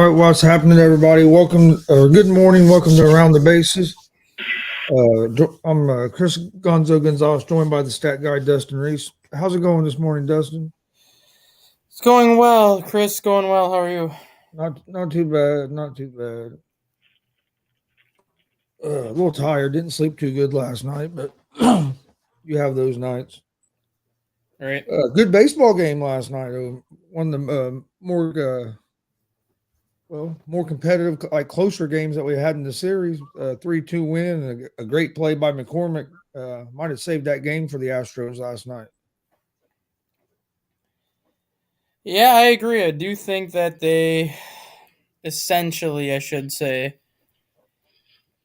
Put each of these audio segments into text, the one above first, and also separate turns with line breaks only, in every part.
All right, what's happening, everybody? Good morning. Welcome to Around the Bases. I'm Chris Gonzo Gonzalez, joined by the stat guy Dustin Reese. How's it going this morning, Dustin?
It's going well, Chris. Going well. How are you?
Not too bad. Not too bad. A little tired. Didn't sleep too good last night, but you have those nights.
All right.
Good baseball game last night. One of the more competitive, like closer games that we had in the series. 3-2 win, and a great play by McCormick. Might have saved that game for the Astros last night.
Yeah, I agree. I do think that they essentially, I should say,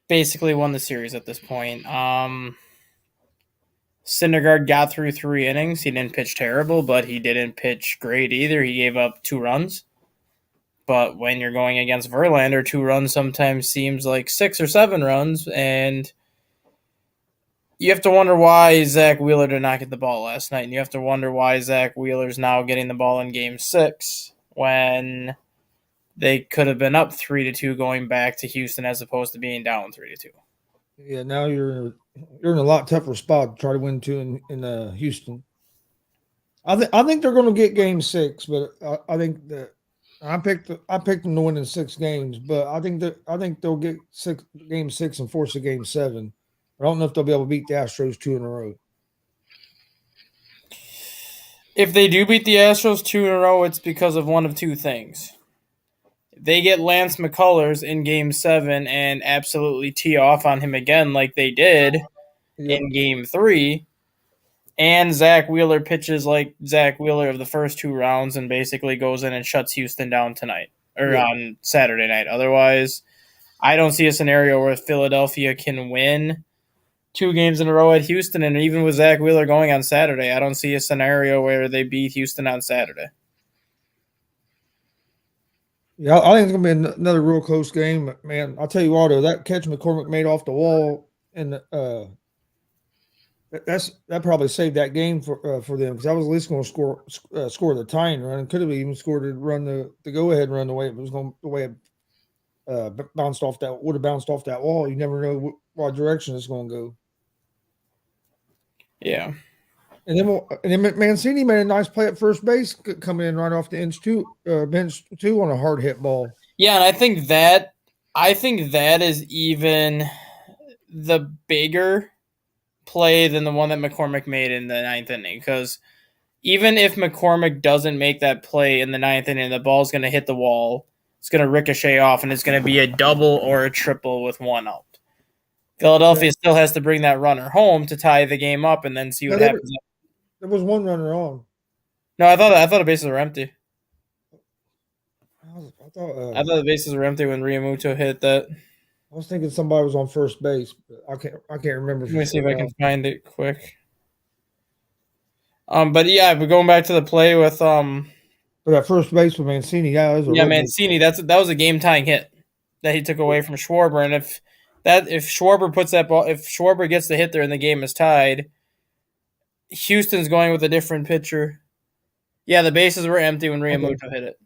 basically won the series at this point. Syndergaard got through 3 innings. He didn't pitch terrible, but he didn't pitch great either. He gave up 2 runs. But when you're going against Verlander, 2 runs sometimes seems like 6 or 7 runs, and you have to wonder why Zach Wheeler did not get the ball last night, and you have to wonder why Zach Wheeler's now getting the ball in Game 6 when they could have been up 3-2 going back to Houston as opposed to being down 3-2.
Yeah, now you're in a lot tougher spot to try to win two in Houston. I think they're going to get Game 6, but I think that I picked them to win in 6 games, but I think they'll get Game 6 and force a Game 7. I don't know if they'll be able to beat the Astros 2 in a row.
If they do beat the Astros 2 in a row, it's because of one of two things. They get Lance McCullers in Game 7 and absolutely tee off on him again like they did in Game 3, and Zach Wheeler pitches like Zach Wheeler of the first 2 rounds and basically goes in and shuts Houston down tonight or on Saturday night. Otherwise, I don't see a scenario where Philadelphia can win 2 games in a row at Houston, and even with Zach Wheeler going on Saturday, I don't see a scenario where they beat Houston on Saturday.
Yeah, I think it's gonna be another real close game, man. I'll tell you what, though, that catch McCormick made off the wall, and that probably saved that game for them, because I was at least going to score the tying run, and could have even scored the go ahead run the way it bounced off that would have bounced off that wall. You never know what direction it's going to go.
Yeah.
And then Mancini made a nice play at first base, coming in right off the bench two on a hard hit ball.
Yeah, and I think that is even the bigger play than the one that McCormick made in the 9th inning, because even if McCormick doesn't make that play in the 9th inning, the ball's going to hit the wall. It's going to ricochet off, and it's going to be a double or a triple with 1 out. Philadelphia still has to bring that runner home to tie the game up and then see what happens.
There was 1 runner on.
No, I thought the bases were empty.
I thought
the bases were empty when Realmuto hit that.
I was thinking somebody was on first base, but I can't remember.
Let me see if I can find it quick. But yeah, but going back to the play with
But that first base with Mancini,
Mancini, that was a game tying hit that he took away from Schwarber, and if Schwarber puts that ball, if Schwarber gets the hit there and the game is tied, Houston's going with a different pitcher. Yeah, the bases were empty when Realmuto hit it.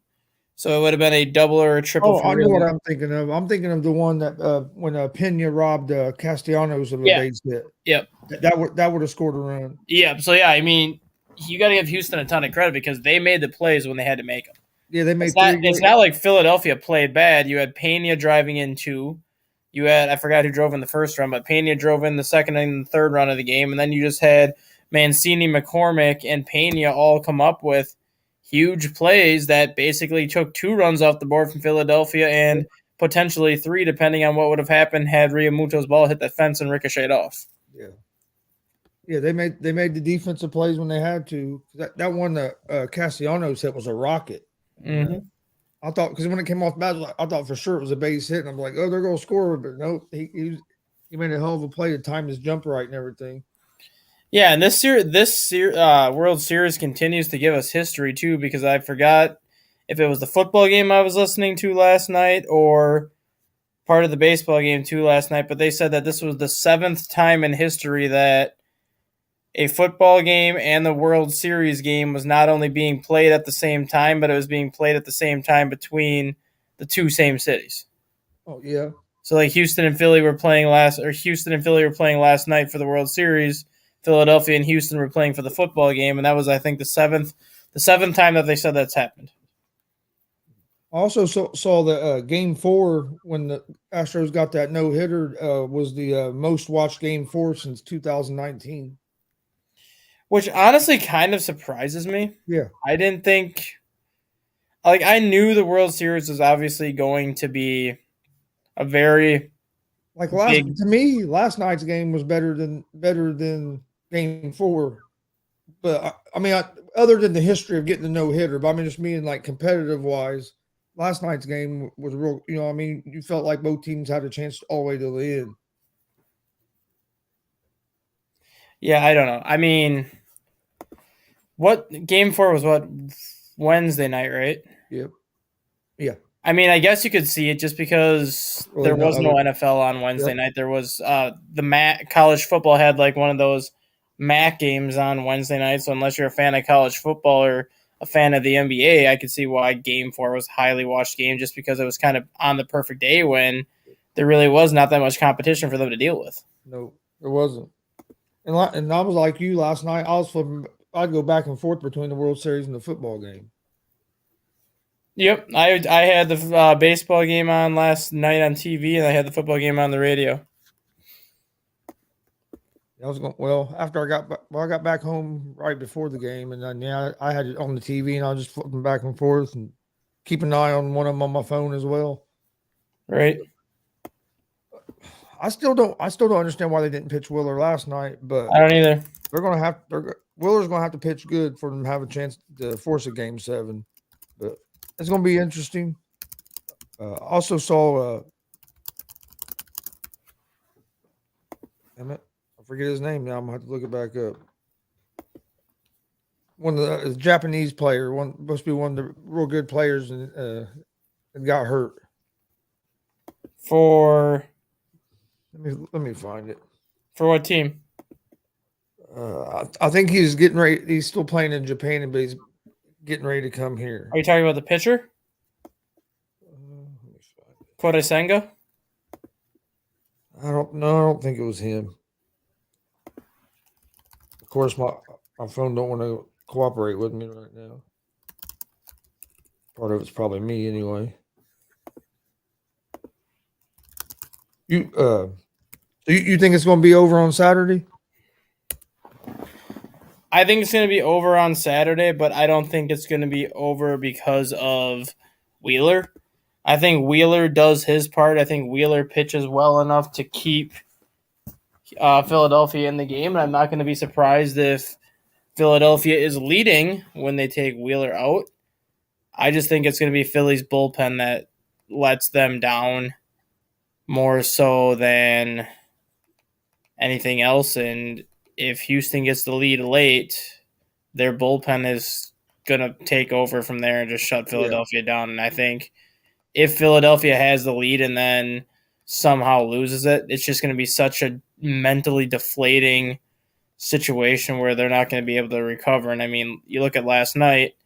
So it would have been a double or a triple.
I know what I'm thinking of. I'm thinking of the one that when Pena robbed Castellanos of a base hit.
Yep.
That would have scored a run.
Yeah. So yeah, I mean, you got to give Houston a ton of credit because they made the plays when they had to make them.
Yeah, they made.
It's not like Philadelphia played bad. You had Pena driving in 2. You had, I forgot who drove in the first run, but Pena drove in the second and the third run of the game, and then you just had Mancini, McCormick, and Pena all come up with huge plays that basically took 2 runs off the board from Philadelphia and potentially 3, depending on what would have happened had Realmuto's ball hit the fence and ricocheted off.
Yeah, they made the defensive plays when they had to. That one that Castellanos hit was a rocket.
Mm-hmm.
I thought, because when it came off bat, I thought for sure it was a base hit, and I'm like, oh, they're going to score, but no, he made a hell of a play to time his jump right and everything.
Yeah, and this World Series continues to give us history too, because I forgot if it was the football game I was listening to last night or part of the baseball game too last night, but they said that this was the 7th time in history that a football game and the World Series game was not only being played at the same time, but it was being played at the same time between the two same cities.
Oh yeah.
So like Houston and Philly were playing last night for the World Series. Philadelphia and Houston were playing for the football game, and that was I think the seventh time that they said that's happened.
I also saw the game 4 when the Astros got that no hitter was the most watched game 4 since 2019.
Which honestly kind of surprises me.
Yeah,
I didn't think I knew the World Series was obviously going to be a very
like
big.
last night's game was better than game 4. But I mean, other than the history of getting the no hitter, but I mean, just meaning like competitive wise, last night's game was real. You know, I mean, you felt like both teams had a chance all the way to the end.
Yeah, I don't know. I mean, what game 4 was what Wednesday night, right?
Yep. Yeah.
I mean, I guess you could see it just because
Really
there
no
was no
other.
NFL on Wednesday
Yep.
night. There was the MAC college football had like one of those MAC games on Wednesday night. So unless you're a fan of college football or a fan of the NBA, I could see why Game 4 was a highly watched game just because it was kind of on the perfect day when there really was not that much competition for them to deal with.
No, there wasn't. And I was like you last night. I was flipping. I'd go back and forth between the World Series and the football game.
Yep, I had the baseball game on last night on TV, and I had the football game on the radio.
I was going after I got back home right before the game, and then I had it on the TV, and I was just flipping back and forth and keep an eye on one of them on my phone as well.
Right.
I still don't understand why they didn't pitch Willer last night, but
I don't either.
Willer's gonna have to pitch good for them to have a chance to force a game 7. But it's gonna be interesting. Also saw damn it, I forget his name now. I'm gonna have to look it back up. One of the Japanese player, one supposed to be one of the real good players, and got hurt.
For
Let me find it.
what team?
I think he's getting ready. He's still playing in Japan, but he's getting ready to come here.
Are you talking about the pitcher?
Let me find it.
Kodasenga?
I don't know. I don't think it was him. Of course, my phone don't want to cooperate with me right now. Part of it's probably me anyway. You think it's going to be over on Saturday?
I think it's going to be over on Saturday, but I don't think it's going to be over because of Wheeler. I think Wheeler does his part. I think Wheeler pitches well enough to keep Philadelphia in the game, and I'm not going to be surprised if Philadelphia is leading when they take Wheeler out. I just think it's going to be Philly's bullpen that lets them down more so than anything else. And if Houston gets the lead late, their bullpen is going to take over from there and just shut Philadelphia down. And I think if Philadelphia has the lead and then somehow loses it, it's just going to be such a mentally deflating situation where they're not going to be able to recover. And I mean, you look at last night,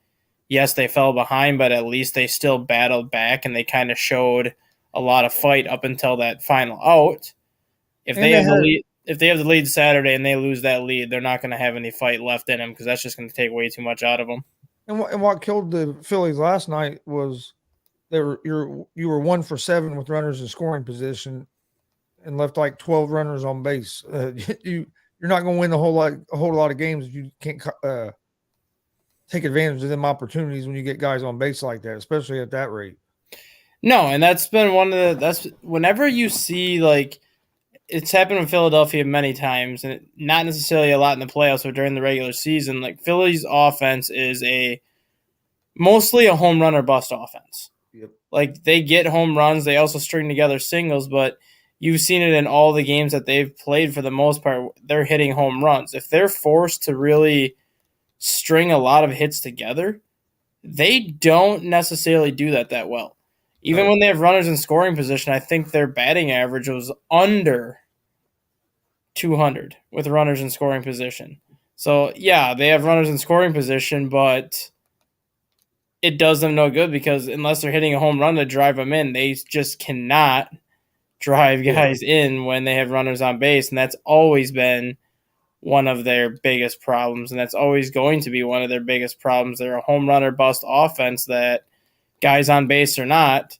yes, they fell behind, but at least they still battled back and they kind of showed a lot of fight up until that final out. If they have the lead Saturday and they lose that lead, they're not going to have any fight left in them because that's just going to take way too much out of them.
And what killed the Phillies last night was you were 1 for 7 with runners in scoring position and left like 12 runners on base. You're not going to win a whole lot of games if you can't take advantage of them opportunities when you get guys on base like that, especially at that rate.
No, and that's been that's whenever you see like it's happened with Philadelphia many times, and not necessarily a lot in the playoffs, but during the regular season, like Philly's offense is mostly a home run or bust offense.
Yep.
Like they get home runs, they also string together singles, but you've seen it in all the games that they've played for the most part. They're hitting home runs. If they're forced to really string a lot of hits together, they don't necessarily do that well. Even when they have runners in scoring position, I think their batting average was under 200 with runners in scoring position. So, yeah, they have runners in scoring position, but it does them no good because unless they're hitting a home run to drive them in, they just cannot drive
Yeah.
guys in when they have runners on base, and that's always been one of their biggest problems, and that's always going to be one of their biggest problems. They're a home run or bust offense that guys on base or not,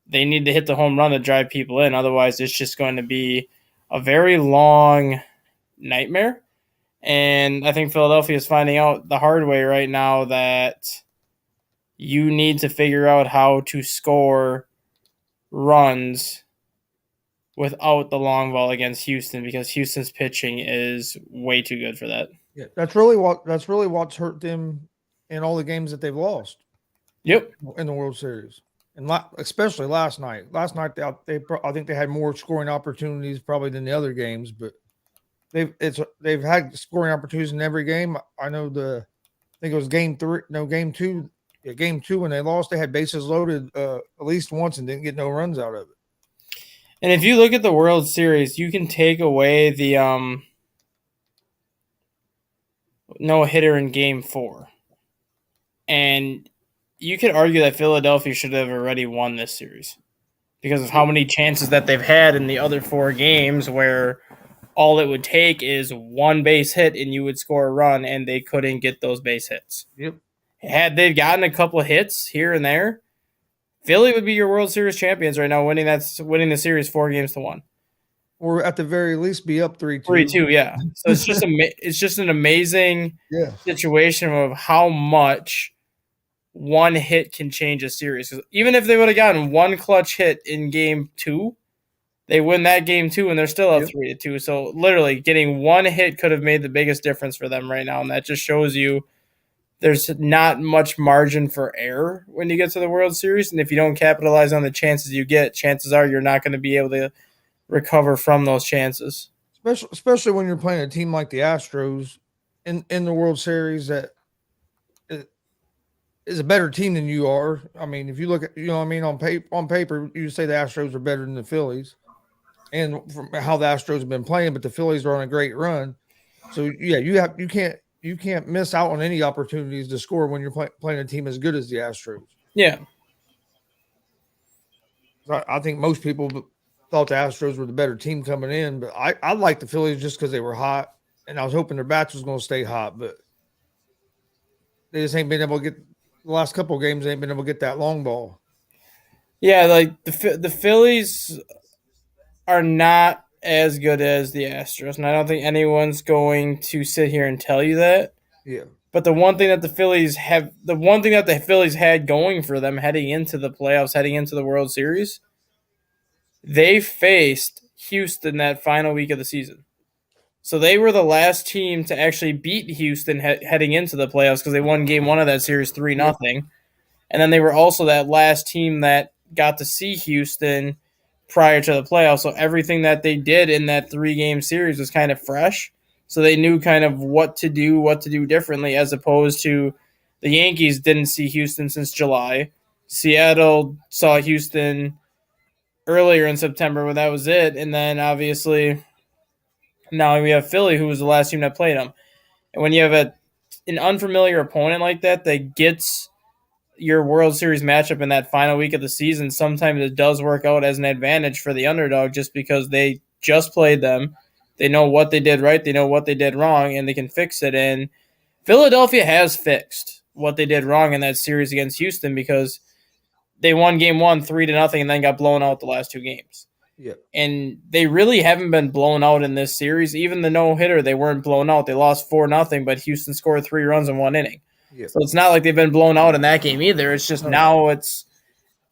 they need to hit the home run to drive people in. Otherwise, it's just going to be a very long nightmare. And I think Philadelphia is finding out the hard way right now that you need to figure out how to score runs without the long ball against Houston because Houston's pitching is way too good for that.
Yeah, that's really what's hurt them in all the games that they've lost
Yep.
in the World Series, and especially last night. Last night I think they had more scoring opportunities probably than the other games, but they've had scoring opportunities in every game. I know I think it was game two. Yeah, game two when they lost, they had bases loaded at least once and didn't get no runs out of it.
And if you look at the World Series, you can take away the no hitter in game 4. And you could argue that Philadelphia should have already won this series because of how many chances that they've had in the other 4 games where all it would take is one base hit and you would score a run, and they couldn't get those base hits.
Yep.
Had they gotten a couple of hits here and there, Philly would be your World Series champions right now, winning the series 4-1.
Or at the very least be up 3-2.
3-2, yeah. So it's just an amazing situation of how much one hit can change a series. 'Cause even if they would have gotten one clutch hit in game 2, they win that game 2 and they're still up 3-2. So literally getting one hit could have made the biggest difference for them right now. And that just shows you there's not much margin for error when you get to the World Series. And if you don't capitalize on the chances you get, chances are you're not going to be able to recover from those chances.
Especially when you're playing a team like the Astros in the World Series that is a better team than you are. I mean, if you look at, on paper, you say the Astros are better than the Phillies, and from how the Astros have been playing, but the Phillies are on a great run. So yeah, you can't miss out on any opportunities to score when you're playing a team as good as the Astros.
Yeah.
I think most people thought the Astros were the better team coming in, but I like the Phillies just because they were hot, and I was hoping their bats was going to stay hot, but they just ain't been able to get the last couple of games. They ain't been able to get that long ball.
Yeah, like the Phillies are not as good as the Astros, and I don't think anyone's going to sit here and tell you that.
Yeah.
But the one thing that the Phillies had going for them heading into the playoffs, heading into the World Series, they faced Houston that final week of the season. So they were the last team to actually beat Houston heading into the playoffs because they won game 1 of that series 3-0. And then they were also that last team that got to see Houston prior to the playoffs. So everything that they did in that 3-game series was kind of fresh. So they knew kind of what to do differently, as opposed to the Yankees didn't see Houston since July. Seattle saw Houston earlier in September when that was it. And then obviously now we have Philly, who was the last team that played them. And when you have an unfamiliar opponent like that gets your World Series matchup in that final week of the season, sometimes it does work out as an advantage for the underdog just because they just played them. They know what they did right, they know what they did wrong, and they can fix it. And Philadelphia has fixed what they did wrong in that series against Houston because they won game 1 3-0 and then got blown out the last 2 games.
Yeah.
And they really haven't been blown out in this series. Even the no-hitter, they weren't blown out. They lost 4-0, but Houston scored 3 runs in 1 inning.
Yeah.
So it's not like they've been blown out in that game either. It's just now it's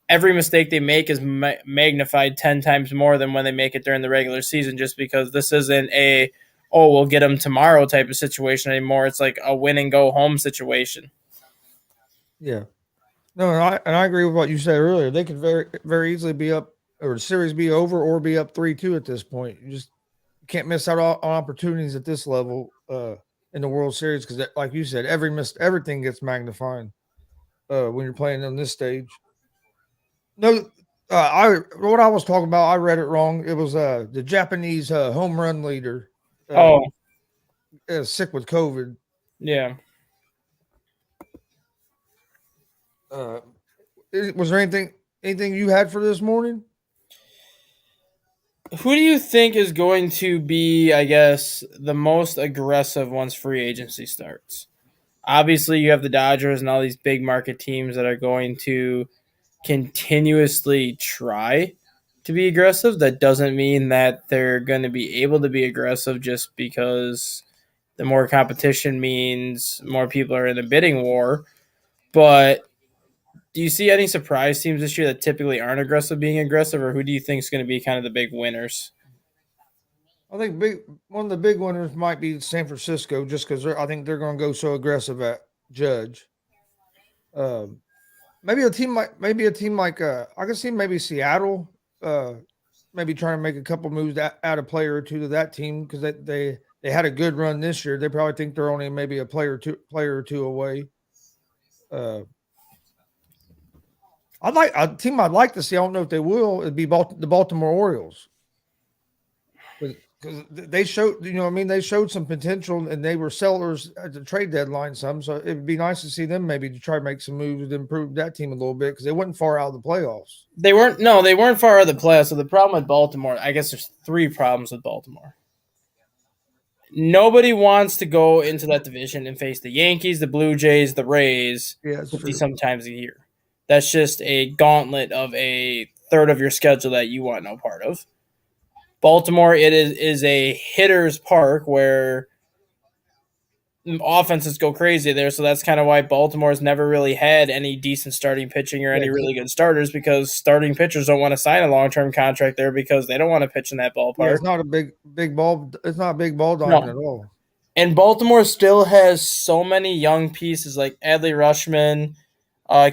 every mistake they make is magnified 10 times more than when they make it during the regular season, just because this isn't we'll get them tomorrow type of situation anymore. It's like a win and go home situation.
Yeah. No, and I agree with what you said earlier. They could very, very easily be up, or the series be over, or be up 3-2 at this point. You just can't miss out on opportunities at this level in the World Series because, like you said, everything gets magnified when you're playing on this stage. No, what I was talking about, I read it wrong. It was the Japanese home run leader. Sick with COVID.
Yeah.
Uh, was there anything you had for this morning?
Who do you think is going to be, I guess, the most aggressive once free agency starts? Obviously, you have the Dodgers and all these big market teams that are going to continuously try to be aggressive. That doesn't mean that they're going to be able to be aggressive just because the more competition means more people are in a bidding war. But do you see any surprise teams this year that typically aren't aggressive being aggressive, or who do you think is going to be kind of the big winners?
I think one of the big winners might be San Francisco, just because I think they're going to go so aggressive at Judge. Um, maybe a team like I can see maybe Seattle, maybe trying to make a couple moves that add a player or two to that team because they had a good run this year. They probably think they're only maybe a player or two away. Uh, I'd like a team I'd like to see. I don't know if they will. It'd be the Baltimore Orioles because they showed, what I mean, they showed some potential and they were sellers at the trade deadline. So it'd be nice to see them maybe to try to make some moves to improve that team a little bit because they wasn't far out of the playoffs.
They weren't far out of the playoffs. So the problem with Baltimore, I guess there's three problems with Baltimore. Nobody wants to go into that division and face the Yankees, the Blue Jays, the Rays
Yeah, that's
50
true.
sometimes a year. That's just a gauntlet of a third of your schedule that you want no part of. Baltimore, it is a hitter's park where offenses go crazy there, so that's kind of why Baltimore's never really had any decent starting pitching or
Yeah,
any really good starters because starting pitchers don't want to sign a long term contract there because they don't want to pitch in that
yeah,
ballpark.
it's not a big ball. It's not a big ball diamond at
No.
all.
And Baltimore still has so many young pieces like Adley Rushman, uh,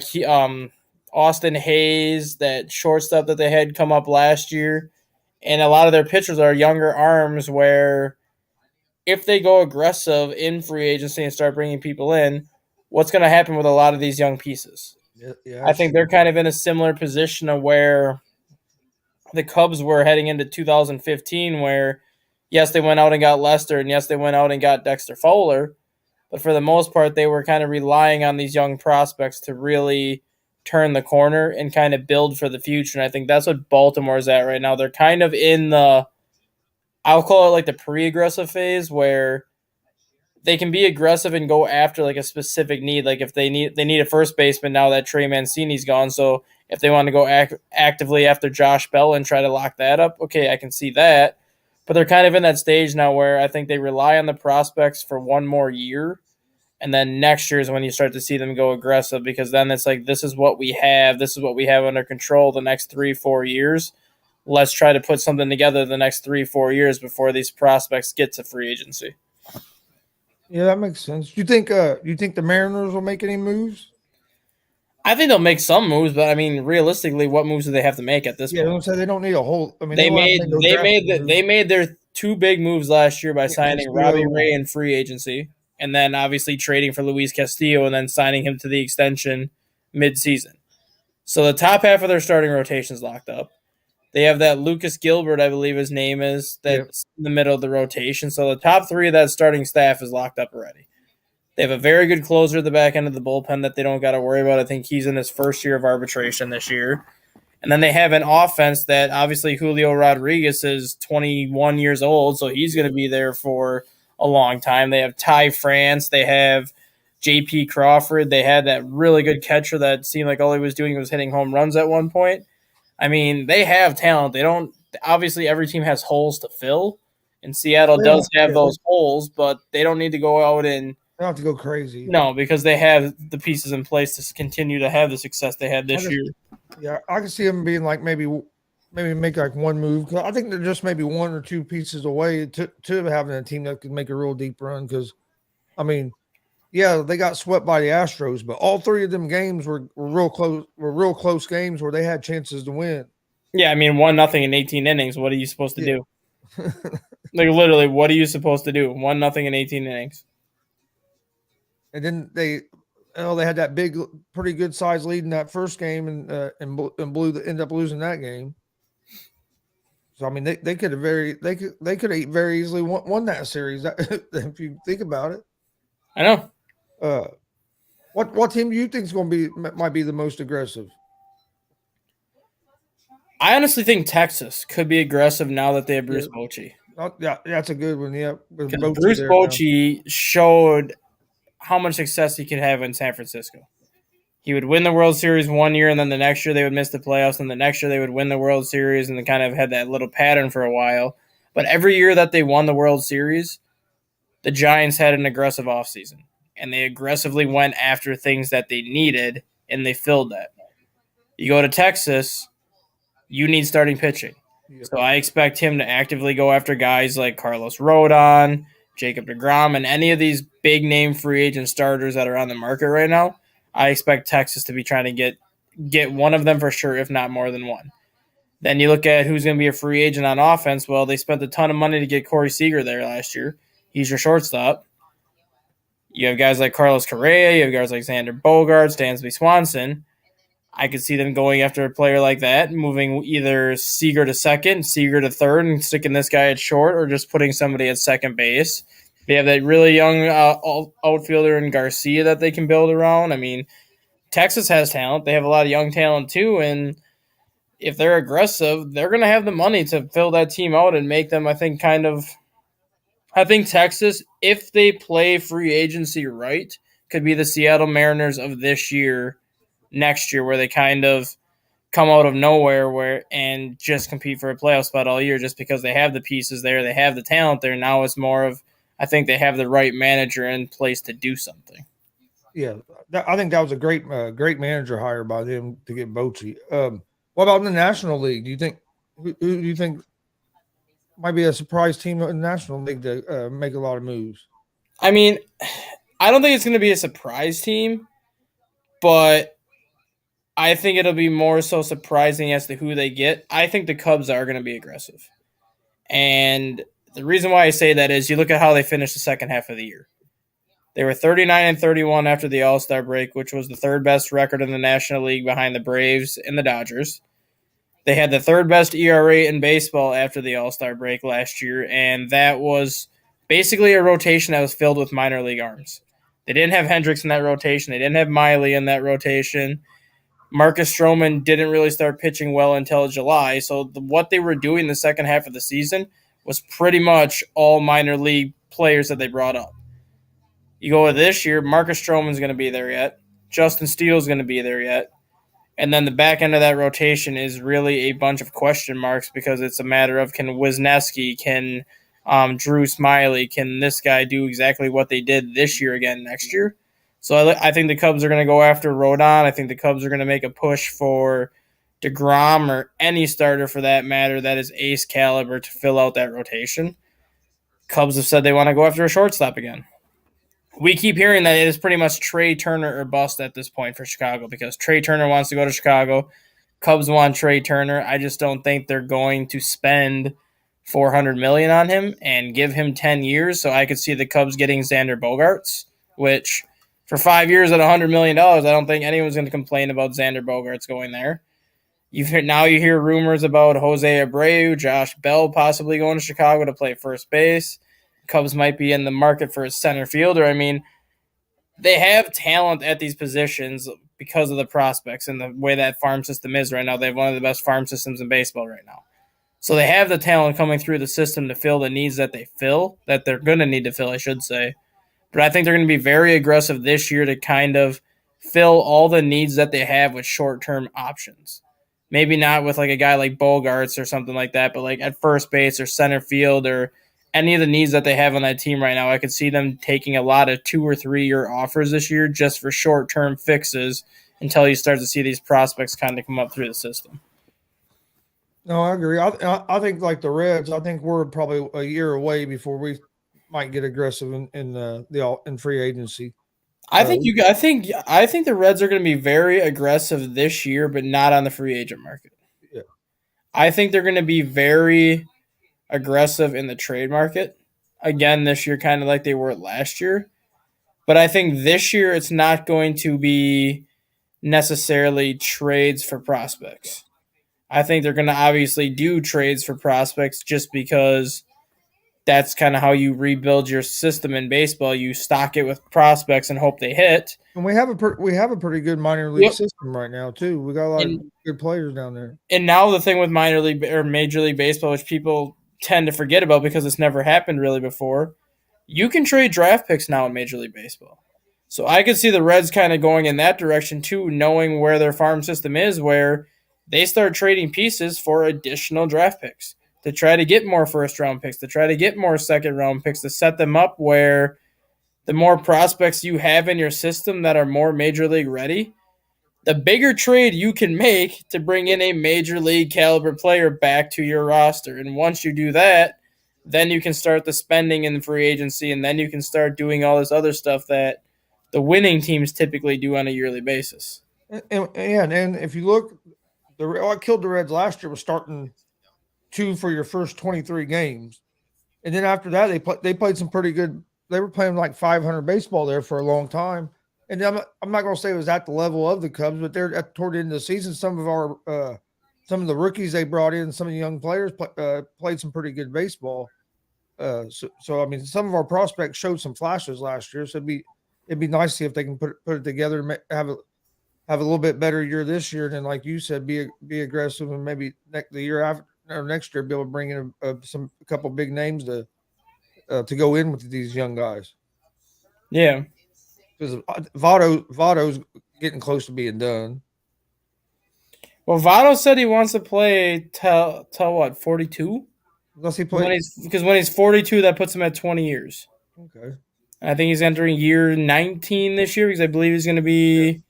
Austin Hayes, that shortstop that they had come up last year, and a lot of their pitchers are younger arms. Where if they go aggressive in free agency and start bringing people in, what's going to happen with a lot of these young pieces?
Yeah, yeah,
I
that's
think they're
true.
kind of in a similar position of where the Cubs were heading into 2015, where yes, they went out and got Lester, and yes, they went out and got Dexter Fowler, but for the most part, they were kind of relying on these young prospects to really turn the corner and kind of build for the future. And I think that's what Baltimore's at right now. They're kind of in the, I'll call it like the pre-aggressive phase where they can be aggressive and go after like a specific need. Like if they need a first baseman now that Trey Mancini's gone. So if they want to go actively after Josh Bell and try to lock that up, okay, I can see that. But they're kind of in that stage now where I think they rely on the prospects for one more year. And then next year is when you start to see them go aggressive because then it's like, this is what we have. This is what we have under control the next 3-4 years. Let's try to put something together the next 3-4 years before these prospects get to free agency.
Yeah, that makes sense. You think the Mariners will make any moves?
I think they'll make some moves, but I mean, realistically, what moves do they have to make at this
Yeah,
point?
don't say they don't need a whole. I mean, they
They
don't have to
made
make no
they
drastic
made the,
moves.
they made their two big moves last year by
Yeah,
signing Robbie
Castillo.
Ray in free agency, and then obviously trading for Luis Castillo, and then signing him to the extension mid-season. So the top half of their starting rotation is locked up. They have that Lucas Gilbert, I believe his name is,
Yeah,
that's in the middle of the rotation. So the top three of that starting staff is locked up already. They have a very good closer at the back end of the bullpen that they don't got to worry about. I think he's in his first year of arbitration this year. And then they have an offense that obviously Julio Rodriguez is 21 years old, so he's going to be there for a long time. They have Ty France. They have J.P. Crawford. They had that really good catcher that seemed like all he was doing was hitting home runs at one point. I mean, they have talent. They don't. Obviously, every team has holes to fill, and Seattle
they
does
don't.
have
Yeah, they
those holes, but they don't need to go out and
don't have to go crazy.
no, because they have the pieces in place to continue to have the success they had
I
this
just,
year.
yeah, I can see them being like maybe make like one move. 'Cause I think they're just maybe one or two pieces away to having a team that could make a real deep run. Because I mean, yeah, they got swept by the Astros, but all three of them games were real close. Were real close games where they had chances to win.
Yeah, I mean, 1-0 in 18 innings. What are you supposed to
Yeah.
do? Like literally, what are you supposed to do? 1-0 in 18 innings.
And then they had that big, pretty good size lead in that first game, end up losing that game. So I mean, they could have they could have very easily won that series if you think about it.
I know.
Uh, What team do you think is going to be might be the most aggressive?
I honestly think Texas could be aggressive now that they have
Yeah,
Bruce Bochy.
yeah, that's a good one. Yeah, with
Because
Bochy
Bruce
there now.
Bochy showed how much success he could have in San Francisco. He would win the World Series one year, and then the next year they would miss the playoffs, and the next year they would win the World Series, and they kind of had that little pattern for a while. But every year that they won the World Series, the Giants had an aggressive offseason, and they aggressively went after things that they needed, and they filled that. You go to Texas, you need starting pitching.
Yeah,
So I expect him to actively go after guys like Carlos Rodon, Jacob DeGrom, and any of these big name free agent starters that are on the market right now. I expect Texas to be trying to get one of them for sure, if not more than one. Then you look at who's going to be a free agent on offense. Well, they spent a ton of money to get Corey Seager there last year. He's your shortstop. You have guys like Carlos Correa. You have guys like Xander Bogaerts, Dansby Swanson. I could see them going after a player like that, moving either Seager to second, Seager to third, and sticking this guy at short, or just putting somebody at second base. They have that really young outfielder in Garcia that they can build around. I mean, Texas has talent. They have a lot of young talent too, and if they're aggressive, they're going to have the money to fill that team out and make them, I think, kind of. I think Texas, if they play free agency right, could be the Seattle Mariners of this year, next year, where they kind of come out of nowhere and just compete for a playoff spot all year just because they have the pieces there, they have the talent there. Now it's more of I think they have the right manager in place to do something.
yeah. I think that was a great manager hire by them to get Bochy. What about in the National League? Do you think who do you think might be a surprise team in the National League to make a lot of moves?
I mean, I don't think it's going to be a surprise team, but I think it'll be more so surprising as to who they get. I think the Cubs are going to be aggressive. And the reason why I say that is you look at how they finished the second half of the year. They were 39 and 31 after the All-Star break, which was the third best record in the National League behind the Braves and the Dodgers. They had the third best ERA in baseball after the All-Star break last year, and that was basically a rotation that was filled with minor league arms. They didn't have Hendricks in that rotation. They didn't have Miley in that rotation. Marcus Stroman didn't really start pitching well until July, so what they were doing the second half of the season was pretty much all minor league players that they brought up. You go with this year, Marcus Stroman's going to be there yet. Justin Steele's going to be there yet. And then the back end of that rotation is really a bunch of question marks because it's a matter of can Wisniewski, can Drew Smiley, can this guy do exactly what they did this year again next year? So I think the Cubs are going to go after Rodon. I think the Cubs are going to make a push for DeGrom or any starter for that matter that is ace caliber to fill out that rotation. Cubs have said they want to go after a shortstop again. We keep hearing that it is pretty much Trey Turner or bust at this point for Chicago because Trey Turner wants to go to Chicago. Cubs want Trey Turner. I just don't think they're going to spend $400 million on him and give him 10 years. So I could see the Cubs getting Xander Bogaerts, which for 5 years at $100 million, I don't think anyone's going to complain about Xander Bogaerts going there. You hear rumors about Jose Abreu, Josh Bell possibly going to Chicago to play first base. Cubs might be in the market for a center fielder. I mean, they have talent at these positions because of the prospects and the way that farm system is right now. They have one of the best farm systems in baseball right now. So they have the talent coming through the system to fill the needs that they're going to need to fill, I should say. But I think they're going to be very aggressive this year to kind of fill all the needs that they have with short-term options. Maybe not with like a guy like Bogarts or something like that, but like at first base or center field or any of the needs that they have on that team right now. I could see them taking a lot of 2 or 3 year offers this year just for short-term fixes until you start to see these prospects kind of come up through the system.
No, I agree. I think like the Reds. I think we're probably a year away before we might get aggressive in free agency. Uh,
I think the Reds are going to be very aggressive this year, but not on the free agent market.
yeah,
I think they're going to be very aggressive in the trade market again this year, kind of like they were last year. But I think this year it's not going to be necessarily trades for prospects. I think they're going to obviously do trades for prospects just because that's kind of how you rebuild your system in baseball. You stock it with prospects and hope they hit.
And we have a pretty good minor league
Yep.
system right now too. We got a lot of
And
good players down there.
and now the thing with minor league or major league baseball, which people tend to forget about because it's never happened really before, you can trade draft picks now in major league baseball. So I could see the Reds kind of going in that direction too, knowing where their farm system is, where they start trading pieces for additional draft picks to try to get more first round picks, to try to get more second round picks, to set them up where the more prospects you have in your system that are more major league ready, the bigger trade you can make to bring in a major league caliber player back to your roster. And once you do that, then you can start the spending in the free agency, and then you can start doing all this other stuff that the winning teams typically do on a yearly basis.
And if you look, what killed the Reds last year was starting two for your first 23 games, and then after that they played some pretty good. They were playing like 500 baseball there for a long time. And I'm not going to say it was at the level of the Cubs, but they're toward the end of the season. Some of the rookies they brought in, some of the young players played some pretty good baseball. So I mean, some of our prospects showed some flashes last year. So it'd be nice to see if they can put it together and have a little bit better year this year. And then, like you said, be aggressive and maybe the year after or next year be able to bring in a couple big names to go in with these young guys.
Yeah.
Because Vado's getting close to being done.
Well, Votto said he wants to play till what, 42?
Unless he plays.
Because when he's 42, that puts him at 20 years.
Okay.
I think he's entering year 19 this year because I believe he's going to be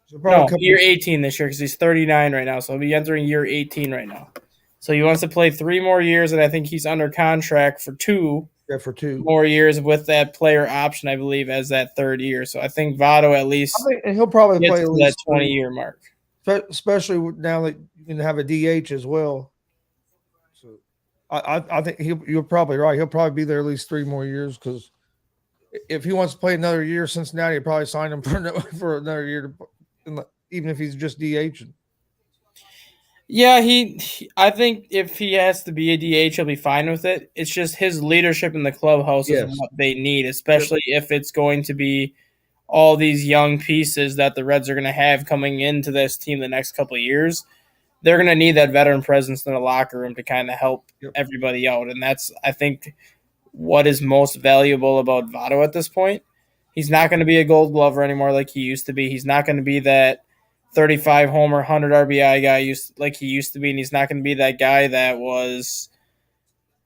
So
year 18 this year because he's 39 right now. So he'll be entering year 18 right now. So he wants to play 3 more years, and I think he's under contract for 2
for 2
more years with that player option, I believe, as that third year. So I think Votto at least
and he'll probably
gets
play at
to
least
that 20-year mark.
Especially now that you can have a DH as well. So I think you're probably right. He'll probably be there at least 3 more years because if he wants to play another year, Cincinnati will probably sign him for another year, even if he's just DHing.
Yeah, I think if he has to be a DH, he'll be fine with it. It's just his leadership in the clubhouse is what they need, especially if it's going to be all these young pieces that the Reds are going to have coming into this team the next couple of years. They're going to need that veteran presence in the locker room to kind of help everybody out. And that's, I think, what is most valuable about Votto at this point. He's not going to be a gold glover anymore like he used to be. He's not going to be that 35 homer, 100 RBI guy like he used to be. And he's not going to be that guy that was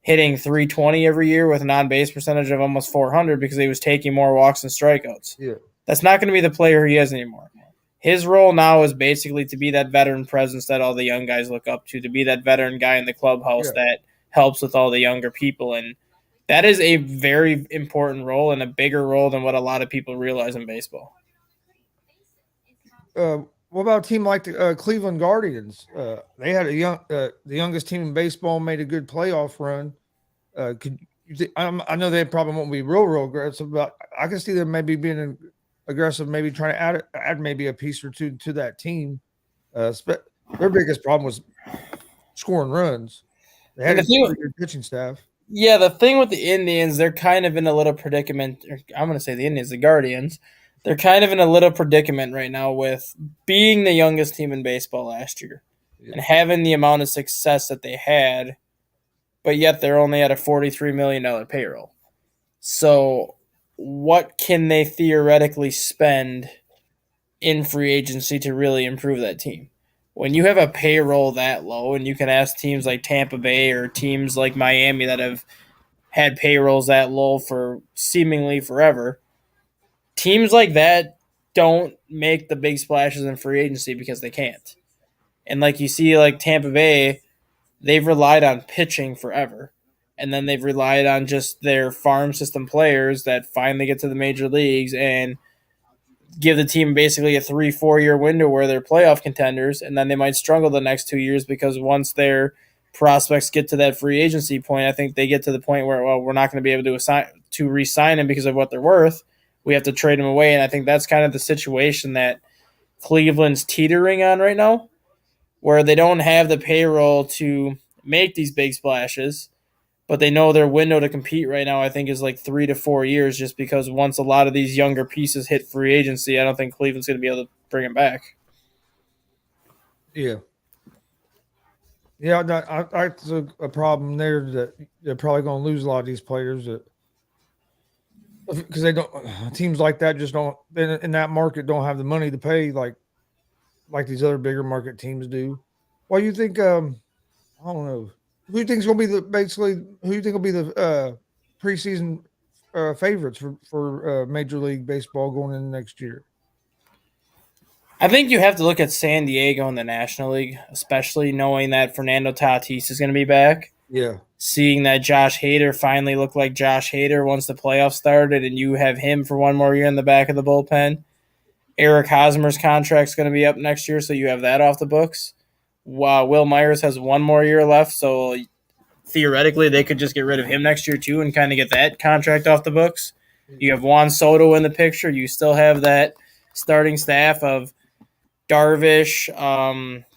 hitting 320 every year with an on-base percentage of almost 400 because he was taking more walks and strikeouts.
Yeah.
That's not going to be the player he is anymore. His role now is basically to be that veteran presence that all the young guys look up to be that veteran guy in the clubhouse that helps with all the younger people. And that is a very important role and a bigger role than what a lot of people realize in baseball.
What about a team like the Cleveland Guardians? They had the youngest team in baseball, made a good playoff run. I know they probably won't be real aggressive, but I can see them maybe being aggressive, maybe trying to add maybe a piece or two to that team. Their biggest problem was scoring runs. They had a pretty good pitching staff.
Yeah, the thing with the Indians, they're kind of in a little predicament. I'm going to say the Indians, the Guardians. They're kind of in a little predicament right now with being the youngest team in baseball last year and having the amount of success that they had, but yet they're only at a $43 million payroll. So what can they theoretically spend in free agency to really improve that team? When you have a payroll that low, and you can ask teams like Tampa Bay or teams like Miami that have had payrolls that low for seemingly forever, teams like that don't make the big splashes in free agency because they can't. And like you see, like Tampa Bay, they've relied on pitching forever. And then they've relied on just their farm system players that finally get to the major leagues and give the team basically a 3-4 year window where they're playoff contenders, and then they might struggle the next 2 years because once their prospects get to that free agency point, I think they get to the point where, well, we're not going to be able to re-sign them because of what they're worth. We have to trade them away, and I think that's kind of the situation that Cleveland's teetering on right now, where they don't have the payroll to make these big splashes, but they know their window to compete right now, I think, is like 3 to 4 years, just because once a lot of these younger pieces hit free agency, I don't think Cleveland's going to be able to bring them back.
Yeah. Yeah, that's a problem there that they're probably going to lose a lot of these players that because they don't teams like that just don't in that market don't have the money to pay like these other bigger market teams do. Why you think? I don't know. Who do you think's going to be the basically? Who do you think will be the preseason favorites for Major League Baseball going into next year?
I think you have to look at San Diego in the National League, especially knowing that Fernando Tatis is going to be back.
Yeah,
Seeing that Josh Hader finally looked like Josh Hader once the playoffs started, and you have him for one more year in the back of the bullpen. Eric Hosmer's contract's going to be up next year, so you have that off the books. While Will Myers has one more year left, so theoretically they could just get rid of him next year too and kind of get that contract off the books. You have Juan Soto in the picture. You still have that starting staff of Darvish,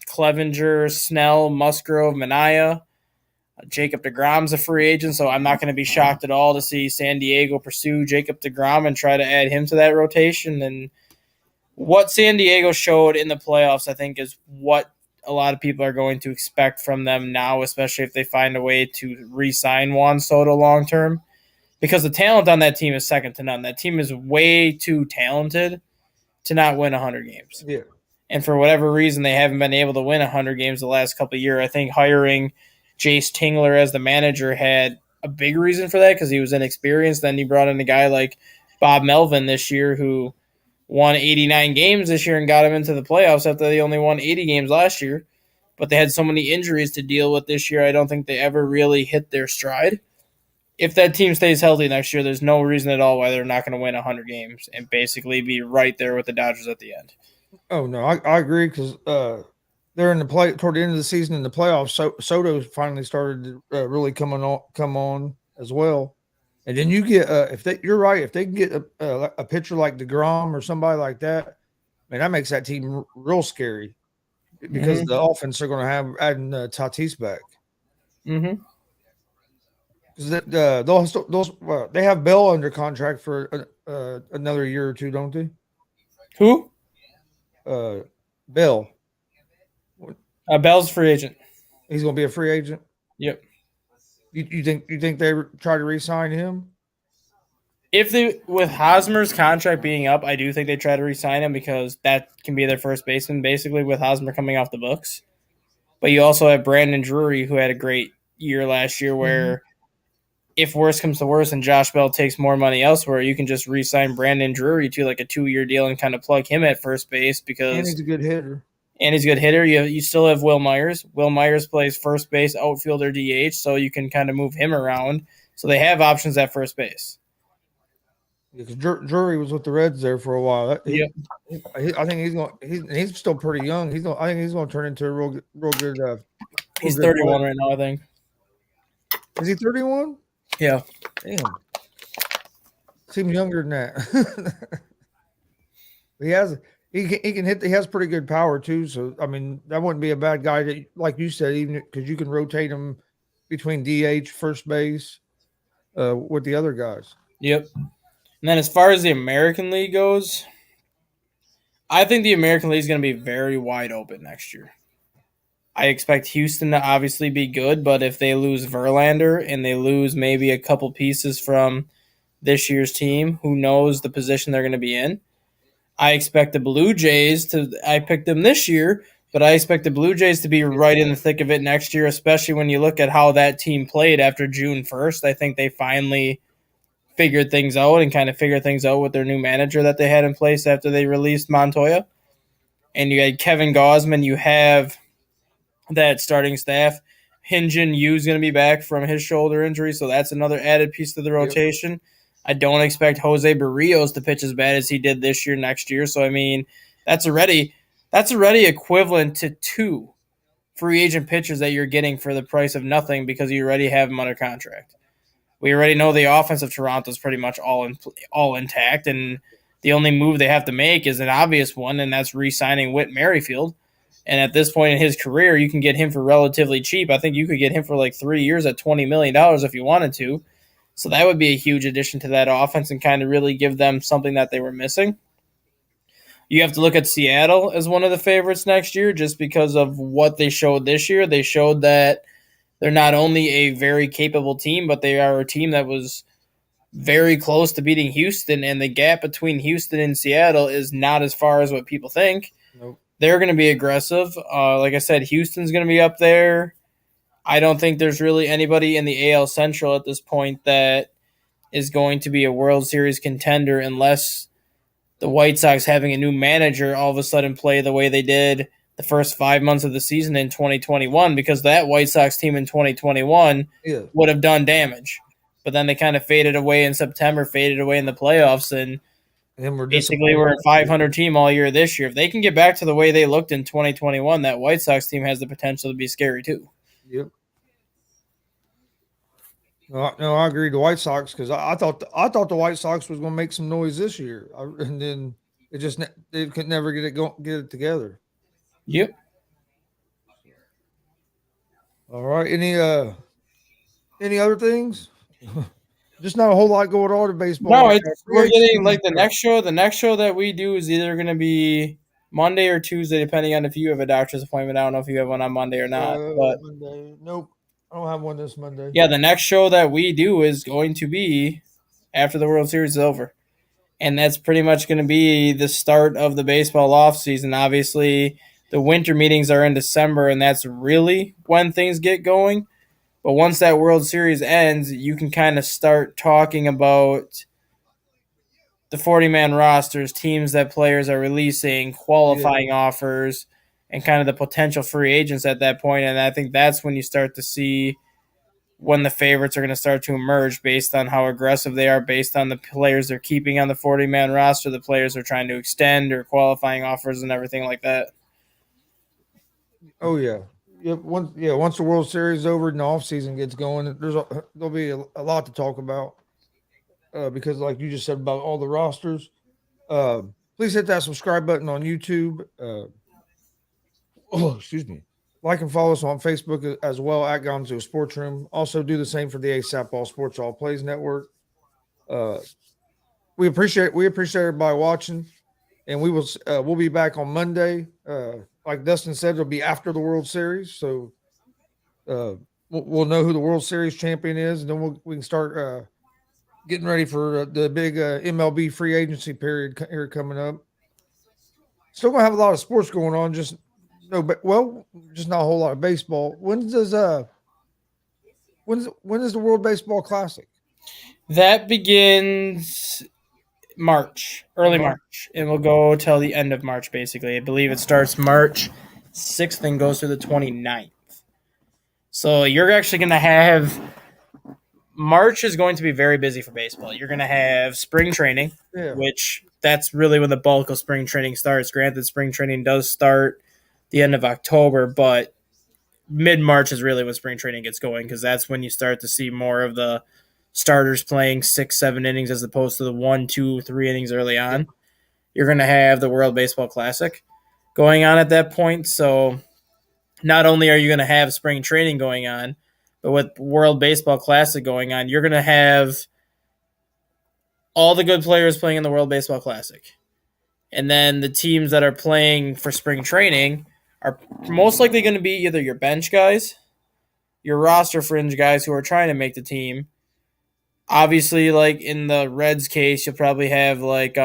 Clevenger, Snell, Musgrove, Minaya. Jacob DeGrom's a free agent, so I'm not going to be shocked at all to see San Diego pursue Jacob DeGrom and try to add him to that rotation. And what San Diego showed in the playoffs, I think, is what a lot of people are going to expect from them now, especially if they find a way to re-sign Juan Soto long term. Because the talent on that team is second to none. That team is way too talented to not win 100 games.
yeah,
And for whatever reason, they haven't been able to win 100 games the last couple of years. I think hiring Jace Tingler as the manager had a big reason for that because he was inexperienced. Then he brought in a guy like Bob Melvin this year who won 89 games this year and got him into the playoffs after they only won 80 games last year. But they had so many injuries to deal with this year, I don't think they ever really hit their stride. If that team stays healthy next year, there's no reason at all why they're not going to win 100 games and basically be right there with the Dodgers at the end.
Oh no, I agree because they're in the play toward the end of the season in the playoffs. Soto finally started to really come on as well, and then you get you're right if they can get a pitcher like Degrom or somebody like that, man, that makes that team real scary because
Mm-hmm.
the offense they're going to have adding Tatis back
Mm-hmm.
because they have Bell under contract for another year or two, don't they?
Who?
Uh, Bell,
Bell's free agent.
he's going to be a free agent.
Yep.
You think they try to re-sign him?
If they with Hosmer's contract being up, I do think they try to re-sign him because that can be their first baseman basically with Hosmer coming off the books. But you also have Brandon Drury who had a great year last year where if worse comes to worse and Josh Bell takes more money elsewhere, you can just re-sign Brandon Drury to like a 2-year deal and kind of plug him at first base because
And he's a good hitter.
and he's a good hitter. You still have Will Myers. Will Myers plays first base, outfielder, DH, so you can kind of move him around. So they have options at first base.
Because Drury was with the Reds there for a while.
Yep.
I think he's still pretty young. I think he's going to turn into a real good.
He's
good
31
player.
right now, I think.
Is he 31?
Yeah.
Damn, seems younger than that. He can hit. He has pretty good power too. So I mean, that wouldn't be a bad guy to, like you said, even because you can rotate him between DH, first base, with the other guys.
Yep. And then as far as the American League goes, I think the American League is going to be very wide open next year. I expect Houston to obviously be good, but if they lose Verlander and they lose maybe a couple pieces from this year's team, who knows the position they're going to be in. I expect the Blue Jays I picked them this year, but I expect the Blue Jays to be right in the thick of it next year, especially when you look at how that team played after June 1st. I think they finally figured things out and kind of figured things out with their new manager that they had in place after they released Montoya. And you had Kevin Gausman, you have that starting staff. Hyun-Jin Yu is going to be back from his shoulder injury, so that's another added piece to the rotation. Yep. I don't expect Jose Barrios to pitch as bad as he did this year next year. So I mean, that's already equivalent to 2 free agent pitchers that you're getting for the price of nothing because you already have them under contract. We already know the offense of Toronto is pretty much all intact, and the only move they have to make is an obvious one, and that's re-signing Whit Merrifield. And at this point in his career, you can get him for relatively cheap. I think you could get him for like 3 years at $20 million if you wanted to. So that would be a huge addition to that offense and kind of really give them something that they were missing. You have to look at Seattle as one of the favorites next year just because of what they showed this year. They showed that they're not only a very capable team, but they are a team that was very close to beating Houston, and the gap between Houston and Seattle is not as far as what people think.
Nope.
They're going to be aggressive. Like I said, Houston's going to be up there. I don't think there's really anybody in the AL Central at this point that is going to be a World Series contender unless the White Sox having a new manager all of a sudden play the way they did the first 5 months of the season in 2021, because that White Sox team in 2021 would have done damage. But then they kind of faded away in September, faded away in the playoffs, and basically we're a 500 team all year this year. If they can get back to the way they looked in 2021, that White Sox team has the potential to be scary too.
Yep. No, I agree. The White Sox, because I thought the White Sox was going to make some noise this year, and then they could never get it together.
Yep.
All right. Any other things? Just not a whole lot going on in baseball.
No, we're getting like the next show. The next show that we do is either going to be Monday or Tuesday, depending on if you have a doctor's appointment. I don't know if you have one on Monday or not. But
Monday. Nope. I don't have one this Monday.
Yeah, the next show that we do is going to be after the World Series is over. And that's pretty much going to be the start of the baseball offseason. Obviously, the winter meetings are in December, and that's really when things get going. But once that World Series ends, you can kind of start talking about the 40-man rosters, teams that players are releasing, qualifying offers, and kind of the potential free agents at that point. And I think that's when you start to see when the favorites are going to start to emerge based on how aggressive they are, based on the players they're keeping on the 40-man roster, the players they're trying to extend or qualifying offers and everything like that.
Oh, yeah. Once the World Series is over and the offseason gets going, there'll be a lot to talk about because, like you just said about all the rosters. Please hit that subscribe button on YouTube. Excuse me. Like and follow us on Facebook as well at GonzoSportsRoom. Also, do the same for the ASAP All Sports All Plays Network. We appreciate everybody watching, and we'll be back on Monday. Like Dustin said, it'll be after the World Series, so we'll know who the World Series champion is, and then we can start getting ready for the big MLB free agency period here coming up. Still gonna have a lot of sports going on, just not a whole lot of baseball. When is the World Baseball Classic?
That begins early March, and we'll go till the end of March, basically. I believe it starts March 6th and goes through the 29th. So you're actually going to have March is going to be very busy for baseball. You're going to have spring training, which that's really when the bulk of spring training starts. Granted, spring training does start the end of October, but mid-March is really when spring training gets going because that's when you start to see more of the starters playing 6-7 innings as opposed to the 1, 2, 3 innings early on. You're going to have the World Baseball Classic going on at that point. So not only are you going to have spring training going on, but with World Baseball Classic going on, you're going to have all the good players playing in the World Baseball Classic. And then the teams that are playing for spring training are most likely going to be either your bench guys, your roster fringe guys who are trying to make the team. Obviously, like in the Reds case, you'll probably have like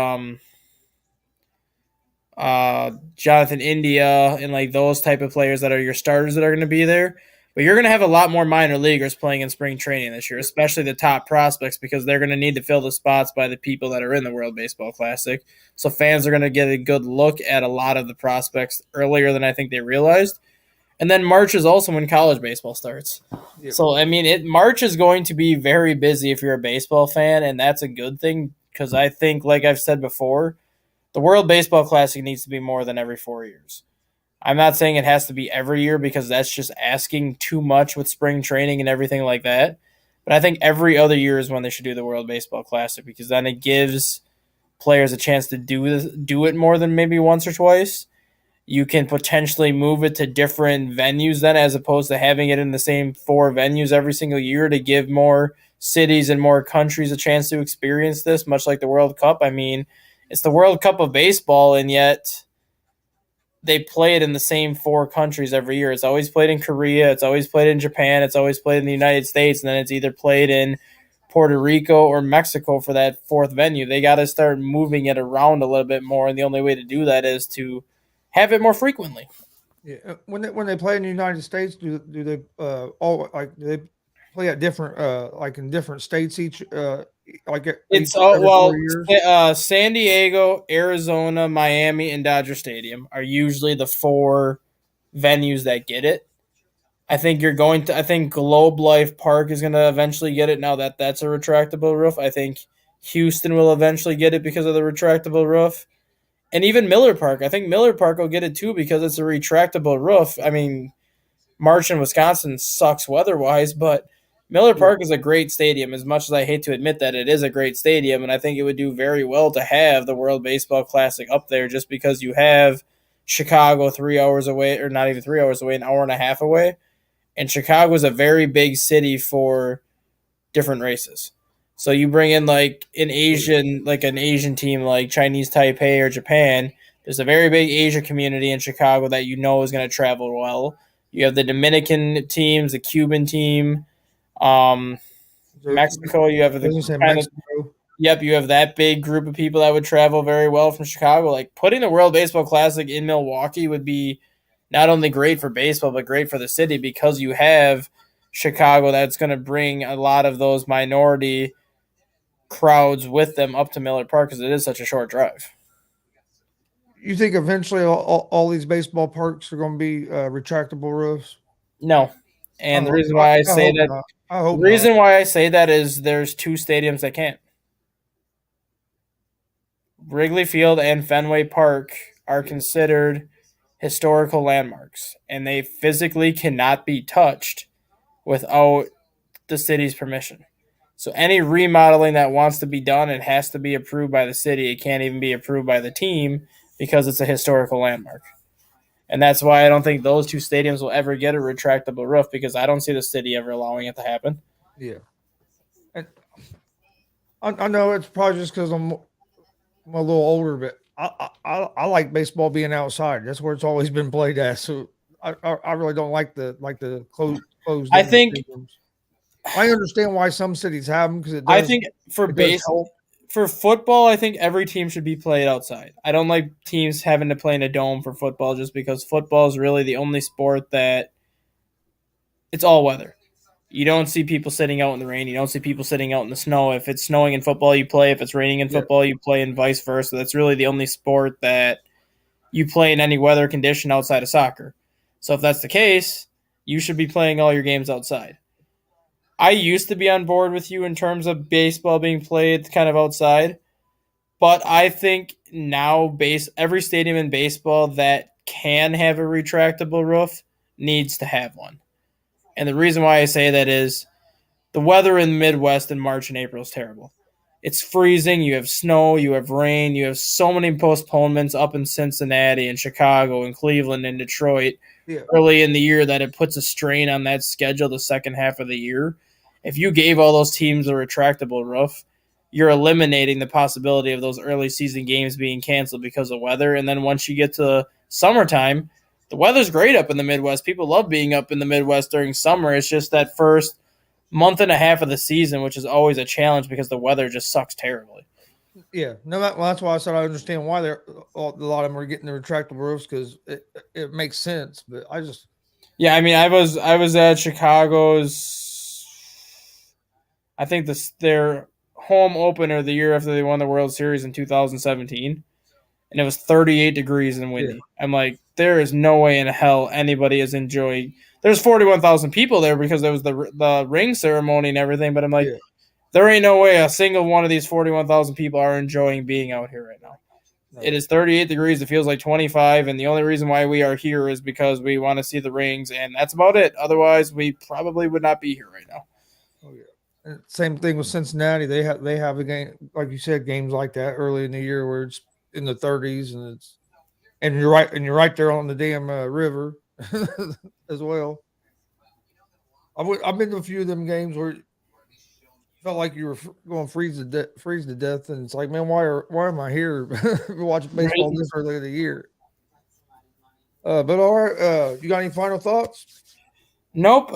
Jonathan India and like those type of players that are your starters that are going to be there. But you're going to have a lot more minor leaguers playing in spring training this year, especially the top prospects, because they're going to need to fill the spots by the people that are in the World Baseball Classic. So fans are going to get a good look at a lot of the prospects earlier than I think they realized. And then March is also when college baseball starts. Yep. So, I mean, March is going to be very busy if you're a baseball fan, and that's a good thing because I think, like I've said before, the World Baseball Classic needs to be more than every 4 years. I'm not saying it has to be every year because that's just asking too much with spring training and everything like that. But I think every other year is when they should do the World Baseball Classic because then it gives players a chance to do it more than maybe once or twice. You can potentially move it to different venues then, as opposed to having it in the same four venues every single year to give more cities and more countries a chance to experience this, much like the World Cup. I mean, it's the World Cup of baseball, and yet they play it in the same four countries every year. It's always played in Korea, it's always played in Japan, it's always played in the United States, and then it's either played in Puerto Rico or Mexico for that fourth venue. They got to start moving it around a little bit more, and the only way to do that is to have it more frequently.
Yeah. When they play in the United States, do they all like do they play at different like in different states each
It's
each
all
every
well,
4 years?
San Diego, Arizona, Miami, and Dodger Stadium are usually the four venues that get it. I think you're going to. I think Globe Life Park is going to eventually get it now that that's a retractable roof. I think Houston will eventually get it because of the retractable roof, and even Miller Park. I think Miller Park will get it too because it's a retractable roof. I mean, March in Wisconsin sucks weather wise, but Miller
Yeah.
Park is a great stadium. As much as I hate to admit that, it is a great stadium, and I think it would do very well to have the World Baseball Classic up there, just because you have Chicago 3 hours away, or not even 3 hours away, an hour and a half away, and Chicago is a very big city for different races. So you bring in
Oh yeah.
Like an Asian team like Chinese Taipei or Japan. There's a very big Asia community in Chicago that you know is going to travel well. You have the Dominican teams, the Cuban team, um,
So,
Mexico. You have
I
the
was gonna say
kind of
Mexico.
Yep, you have that big group of people that would travel very well from Chicago. Like putting the World Baseball Classic in Milwaukee would be not only great for baseball, but great for the city because you have Chicago that's going to bring a lot of those minority crowds with them up to Miller Park because it is such a short drive.
You think eventually all these baseball parks are going to be retractable roofs?
No, and the reason why I
I
say
hope
that
not. I
the
hope not.
reason why I say that is there's two stadiums that can't. Wrigley Field and Fenway Park are
Yeah.
considered historical landmarks, and they physically cannot be touched without the city's permission. So any remodeling that wants to be done, it has to be approved by the city. It can't even be approved by the team because it's a historical landmark. And that's why I don't think those two stadiums will ever get a retractable roof because I don't see the city ever allowing it to happen.
Yeah. And I know it's probably just because I'm a little older, but I like baseball being outside. That's where it's always been played at. So I really don't like the closed
I
in
think
stadiums. I understand why some cities have them because
I think for
it does
base
help.
for football, I think every team should be played outside. I don't like teams having to play in a dome for football just because football is really the only sport that it's all weather. You don't see people sitting out in the rain. You don't see people sitting out in the snow. If it's snowing in football, you play. If it's raining in
Yeah,
football, you play, and vice versa. That's really the only sport that you play in any weather condition outside of soccer. So if that's the case, you should be playing all your games outside. I used to be on board with you in terms of baseball being played kind of outside, but I think now every stadium in baseball that can have a retractable roof needs to have one. And the reason why I say that is the weather in the Midwest in March and April is terrible. It's freezing. You have snow. You have rain. You have so many postponements up in Cincinnati and Chicago and Cleveland and Detroit
yeah,
early in the year that it puts a strain on that schedule the second half of the year. If you gave all those teams a retractable roof, you're eliminating the possibility of those early season games being canceled because of weather. And then once you get to summertime, the weather's great up in the Midwest. People love being up in the Midwest during summer. It's just that first month and a half of the season, which is always a challenge because the weather just sucks terribly.
yeah. No, well, that's why I said I understand why a lot of them are getting the retractable roofs because it makes sense. But I just
Yeah, I mean, I was at Chicago's. I think their home opener the year after they won the World Series in 2017, and it was 38 degrees and
yeah,
windy. I'm like, there is no way in hell anybody is enjoying. There's 41,000 people there because there was the ring ceremony and everything, but I'm like,
yeah.
there ain't no way a single one of these 41,000 people are enjoying being out here right now. It
No,
is 38 degrees. It feels like 25. And the only reason why we are here is because we want to see the rings. And that's about it. Otherwise, we probably would not be here right now.
oh yeah. And same thing with Cincinnati. They have a game like you said games like that early in the year where it's in the 30s and it's and you're right there on the damn river as well. I've been to a few of them games where it felt like you were going freeze to death, and it's like, man, why am I here watching baseball
Right?
this early in the year? But all right, you got any final thoughts?
Nope.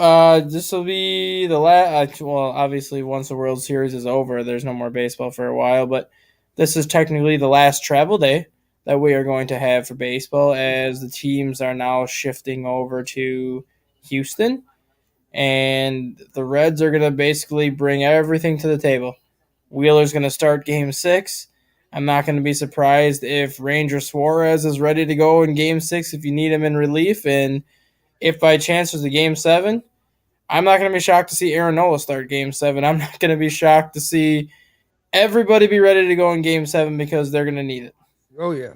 This will be the last. Well, obviously, once the World Series is over, there's no more baseball for a while. But this is technically the last travel day that we are going to have for baseball, as the teams are now shifting over to Houston, and the Reds are going to basically bring everything to the table. Wheeler's going to start Game 6. I'm not going to be surprised if Ranger Suarez is ready to go in Game 6 if you need him in relief, and if by chance there's a Game 7. I'm not going to be shocked to see Aaron Nola start Game 7. I'm not going to be shocked to see everybody be ready to go in Game 7 because they're going to need it.
Oh yeah,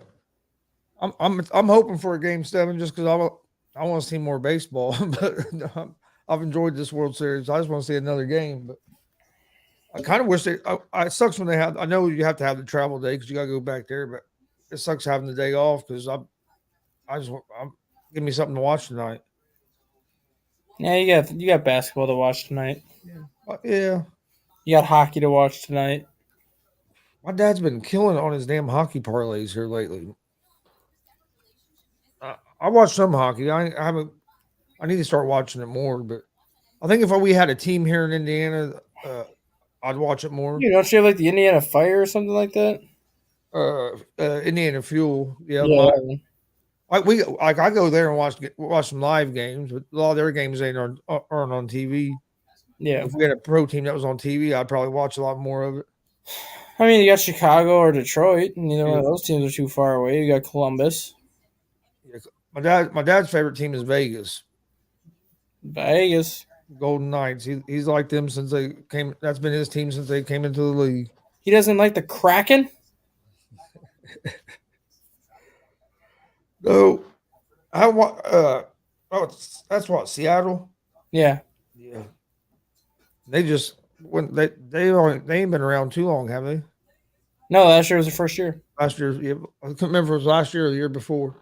I'm hoping for a game 7 just because I want to see more baseball. But I've enjoyed this World Series. I just want to see another game. But I kind of wish it sucks when they have. I know you have to have the travel day because you got to go back there, but it sucks having the day off because I'm give me something to watch tonight.
Yeah, you got basketball to watch tonight.
Yeah, yeah.
You got hockey to watch tonight.
My dad's been killing it on his damn hockey parlays here lately. I watch some hockey. I haven't. I need to start watching it more. But I think if we had a team here in Indiana, I'd watch it more.
Don't you have like the Indiana Fire or something like that?
Indiana Fuel. Yeah,
Yeah.
I go there and watch some live games, but a lot of their games aren't on TV.
Yeah.
If we had a pro team that was on TV, I'd probably watch a lot more of it.
I mean, you got Chicago or Detroit. Neither one
Yeah.
of those teams are too far away. You got Columbus,
Yeah. My dad's favorite team is Vegas.
Vegas.
Golden Knights. He's like them since they came. That's been his team since they came into the league.
He doesn't like the Kraken.
No, I want. That's what Seattle.
Yeah.
Yeah, they just when they ain't been around too long, have they?
No, last year was the first year.
Last year, yeah, I can't remember if it was last year or the year before.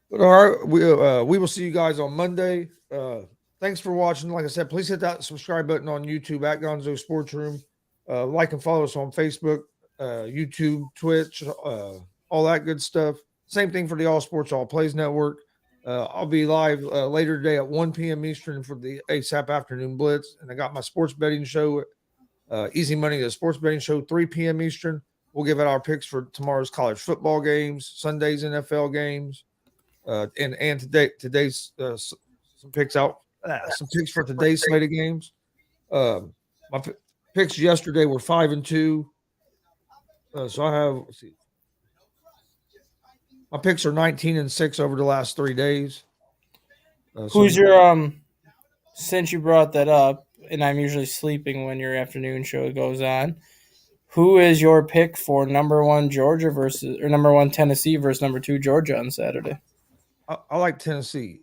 But all right, we will see you guys on Monday. Thanks for watching. Like I said, please hit that subscribe button on YouTube at Gonzo Sports Room. Like and follow us on Facebook, YouTube, Twitch, all that good stuff. Same thing for the All Sports All Plays Network. I'll be live later today at 1 p.m. Eastern for the ASAP Afternoon Blitz, and I got my sports betting show, Easy Money, the sports betting show, 3 p.m. Eastern. We'll give out our picks for tomorrow's college football games, Sunday's NFL games, and today's some picks out, some picks for today's slate of games. My picks yesterday were 5-2. So I have, let's see, my picks are 19-6 over the last 3 days.
Who's your Since you brought that up, and I'm usually sleeping when your afternoon show goes on. Who is your pick for number 1 Georgia or number 1 Tennessee versus number 2 Georgia on Saturday?
I like Tennessee,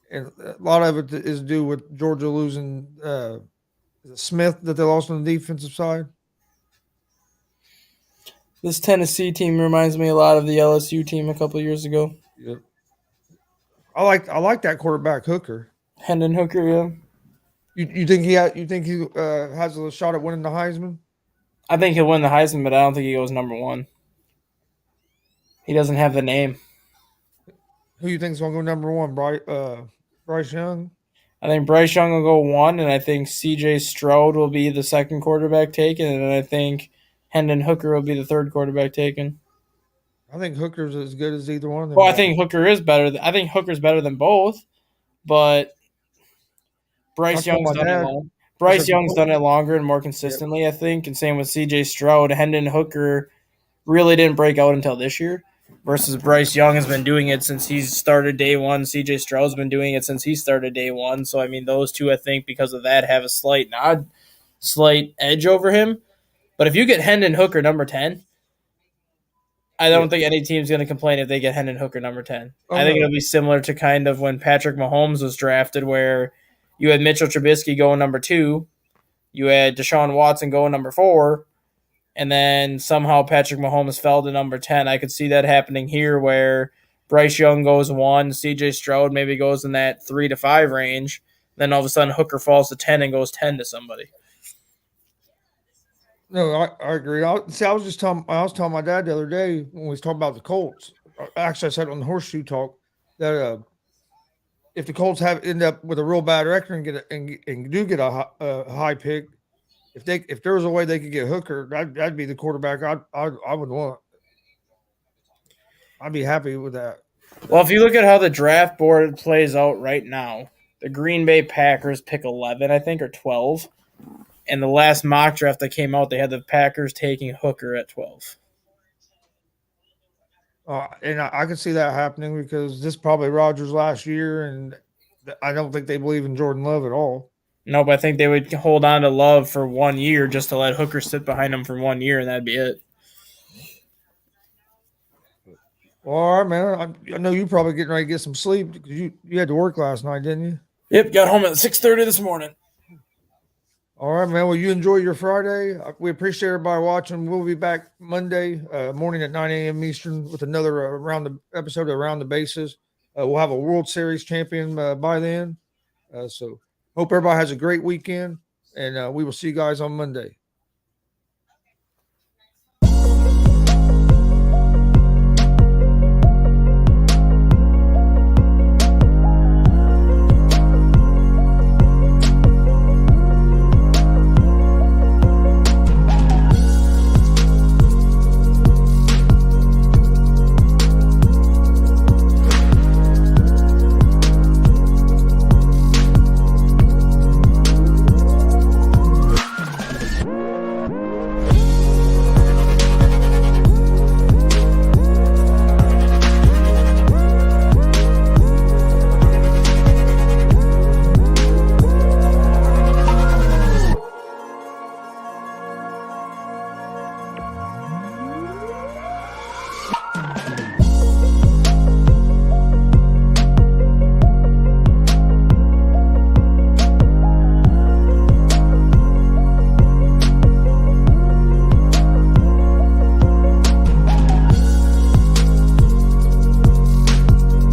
and a lot of it is due with Georgia losing Smith that they lost on the defensive side.
This Tennessee team reminds me a lot of the LSU team a couple years ago.
Yep. I like that quarterback Hooker.
Hendon Hooker, yeah.
You think he has a shot at winning the Heisman?
I think he'll win the Heisman, but I don't think he goes number 1. He doesn't have the name.
Who you think's gonna go number 1? Bryce Young.
I think Bryce Young will go 1, and I think C.J. Stroud will be the second quarterback taken, and then I think Hendon Hooker will be the third quarterback taken.
I think Hooker's as good as either one of them.
Well, I think Hooker is better. I think Hooker's better than both, but Bryce Young's done it long. Bryce Young's done it longer and more consistently, I think, and same with C.J. Stroud. Hendon Hooker really didn't break out until this year, versus Bryce Young has been doing it since he's started day one. C.J. Stroud's been doing it since he started day one. So, I mean, those two, I think, because of that, have a slight edge over him. But if you get Hendon Hooker number 10, I don't think any team's going to complain if they get Hendon Hooker number 10. I think it'll be similar to kind of when Patrick Mahomes was drafted, where you had Mitchell Trubisky going number 2, you had Deshaun Watson going number 4, and then somehow Patrick Mahomes fell to number 10. I could see that happening here where Bryce Young goes 1, CJ Stroud maybe goes in that 3 to 5 range. Then all of a sudden Hooker falls to 10 and goes 10 to somebody.
No, I agree. I was telling my dad the other day when we was talking about the Colts. Actually, I said on the horseshoe talk that if the Colts end up with a real bad record and do get a high pick, if there was a way they could get Hooker, that'd be the quarterback I would want. I'd be happy with that.
Well, if you look at how the draft board plays out right now, the Green Bay Packers pick 11, I think, or 12. And the last mock draft that came out, they had the Packers taking Hooker at 12.
And I could see that happening because this is probably Rodgers' last year, and I don't think they believe in Jordan Love at all.
No, but I think they would hold on to Love for 1 year just to let Hooker sit behind him for 1 year, and that'd be it.
Well, all right, man. I know you probably getting ready to get some sleep because you had to work last night, didn't you?
Yep, got home at 6:30 this morning.
All right, man. Well, you enjoy your Friday. We appreciate everybody watching. We'll be back Monday morning at 9 a.m. Eastern with another episode of Around the Bases. We'll have a World Series champion by then. So hope everybody has a great weekend, and we will see you guys on Monday.